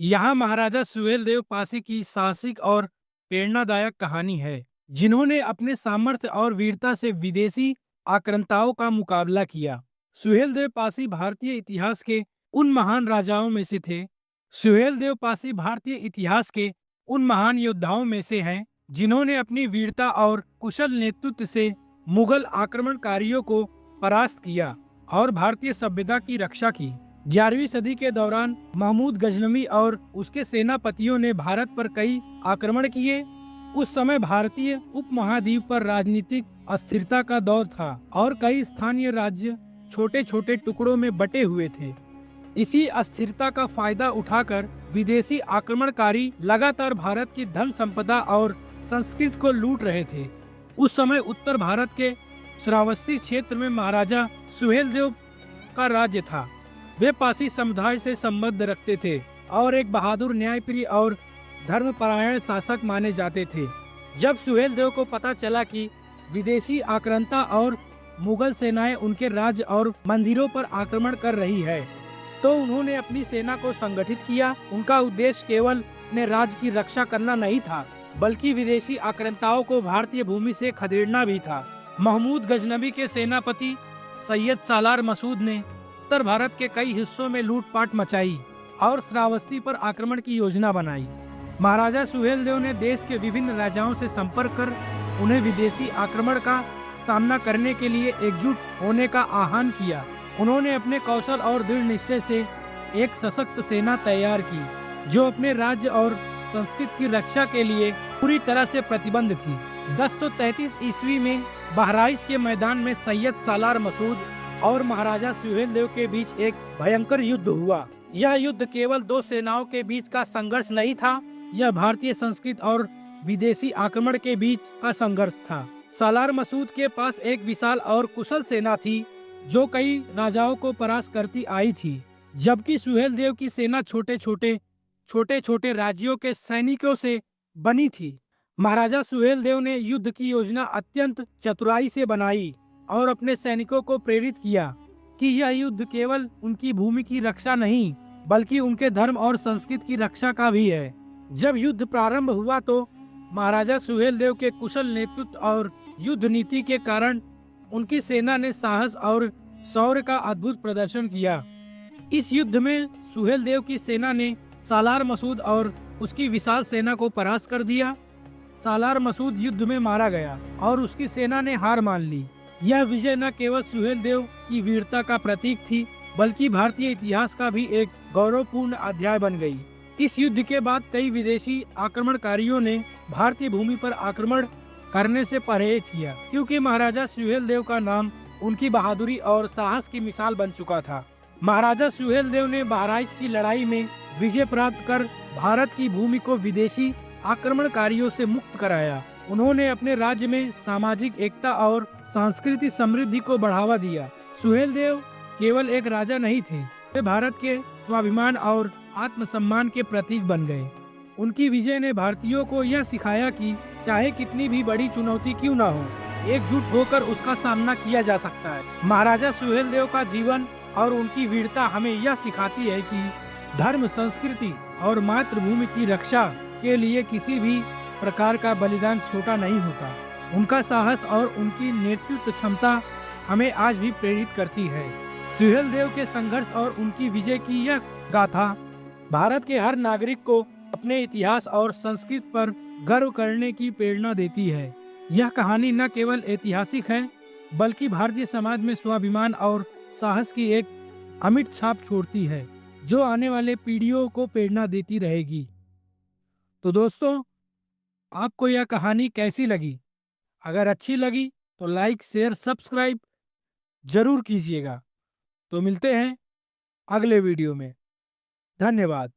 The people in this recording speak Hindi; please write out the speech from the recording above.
यहाँ महाराजा सुहेलदेव पासी की साहसिक और प्रेरणादायक कहानी है, जिन्होंने अपने सामर्थ्य और वीरता से विदेशी आक्रांताओं का मुकाबला किया। सुहेलदेव पासी भारतीय इतिहास के उन महान राजाओं में से थे। सुहेलदेव पासी भारतीय इतिहास के उन महान योद्धाओं में से हैं, जिन्होंने अपनी वीरता और कुशल नेतृत्व से मुगल आक्रमणकारियों को परास्त किया और भारतीय सभ्यता की रक्षा की। 11वीं सदी के दौरान महमूद गजनवी और उसके सेनापतियों ने भारत पर कई आक्रमण किए। उस समय भारतीय उपमहाद्वीप पर राजनीतिक अस्थिरता का दौर था और कई स्थानीय राज्य छोटे छोटे टुकड़ों में बटे हुए थे। इसी अस्थिरता का फायदा उठाकर विदेशी आक्रमणकारी लगातार भारत की धन संपदा और संस्कृति को लूट रहे थे। उस समय उत्तर भारत के श्रावस्ती क्षेत्र में महाराजा सुहेलदेव का राज्य था। वे पासी समुदाय से संबंध रखते थे और एक बहादुर, न्यायप्रिय और धर्मपरायण शासक माने जाते थे। जब सुहेलदेव को पता चला कि विदेशी आक्रांता और मुगल सेनाएं उनके राज्य और मंदिरों पर आक्रमण कर रही है, तो उन्होंने अपनी सेना को संगठित किया। उनका उद्देश्य केवल अपने राज्य की रक्षा करना नहीं था, बल्कि विदेशी आक्रांताओं को भारतीय भूमि से खदेड़ना भी था। महमूद गजनवी के सेनापति सैयद सालार मसूद ने उत्तर भारत के कई हिस्सों में लूटपाट मचाई और श्रावस्ती पर आक्रमण की योजना बनाई। महाराजा सुहेलदेव ने देश के विभिन्न राजाओं से संपर्क कर उन्हें विदेशी आक्रमण का सामना करने के लिए एकजुट होने का आह्वान किया। उन्होंने अपने कौशल और दृढ़ निश्चय से एक सशक्त सेना तैयार की, जो अपने राज्य और संस्कृति की रक्षा के लिए पूरी तरह से प्रतिबद्ध थी। 1033 ईस्वी में बहराइच के मैदान में सैयद सालार मसूद और महाराजा सुहेलदेव के बीच एक भयंकर युद्ध हुआ। यह युद्ध केवल दो सेनाओं के बीच का संघर्ष नहीं था, यह भारतीय संस्कृति और विदेशी आक्रमण के बीच का संघर्ष था। सालार मसूद के पास एक विशाल और कुशल सेना थी, जो कई राजाओं को परास्त करती आई थी, जबकि सुहेलदेव की सेना छोटे छोटे राज्यों के सैनिकों से बनी थी। महाराजा सुहेलदेव ने युद्ध की योजना अत्यंत चतुराई से बनाई और अपने सैनिकों को प्रेरित किया कि यह युद्ध केवल उनकी भूमि की रक्षा नहीं, बल्कि उनके धर्म और संस्कृति की रक्षा का भी है। जब युद्ध प्रारंभ हुआ तो महाराजा सुहेलदेव के कुशल नेतृत्व और युद्ध नीति के कारण उनकी सेना ने साहस और शौर्य का अद्भुत प्रदर्शन किया। इस युद्ध में सुहेलदेव की सेना ने सालार मसूद और उसकी विशाल सेना को परास्त कर दिया। सालार मसूद युद्ध में मारा गया और उसकी सेना ने हार मान ली। यह विजय न केवल सुहेलदेव की वीरता का प्रतीक थी, बल्कि भारतीय इतिहास का भी एक गौरवपूर्ण अध्याय बन गई। इस युद्ध के बाद कई विदेशी आक्रमणकारियों ने भारतीय भूमि पर आक्रमण करने से परहेज किया, क्योंकि महाराजा सुहेलदेव का नाम उनकी बहादुरी और साहस की मिसाल बन चुका था। महाराजा सुहेलदेव ने बहराइच की लड़ाई में विजय प्राप्त कर भारत की भूमि को विदेशी आक्रमणकारियों से मुक्त कराया। उन्होंने अपने राज्य में सामाजिक एकता और सांस्कृतिक समृद्धि को बढ़ावा दिया। सुहेलदेव केवल एक राजा नहीं थे, वे भारत के स्वाभिमान और आत्मसम्मान के प्रतीक बन गए। उनकी विजय ने भारतीयों को यह सिखाया कि चाहे कितनी भी बड़ी चुनौती क्यों न हो, एकजुट होकर उसका सामना किया जा सकता है। महाराजा सुहेलदेव का जीवन और उनकी वीरता हमें यह सिखाती है कि धर्म, संस्कृति और मातृभूमि की रक्षा के लिए किसी भी प्रकार का बलिदान छोटा नहीं होता। उनका साहस और उनकी नेतृत्व क्षमता हमें आज भी प्रेरित करती है। सुहेलदेव के संघर्ष और उनकी विजय की यह गाथा भारत के हर नागरिक को अपने इतिहास और संस्कृति पर गर्व करने की प्रेरणा देती है। यह कहानी न केवल ऐतिहासिक है, बल्कि भारतीय समाज में स्वाभिमान और साहस की एक अमिट छाप छोड़ती है, जो आने वाले पीढ़ियों को प्रेरणा देती रहेगी। तो दोस्तों, आपको यह कहानी कैसी लगी? अगर अच्छी लगी तो लाइक, शेयर, सब्सक्राइब जरूर कीजिएगा। तो मिलते हैं अगले वीडियो में। धन्यवाद।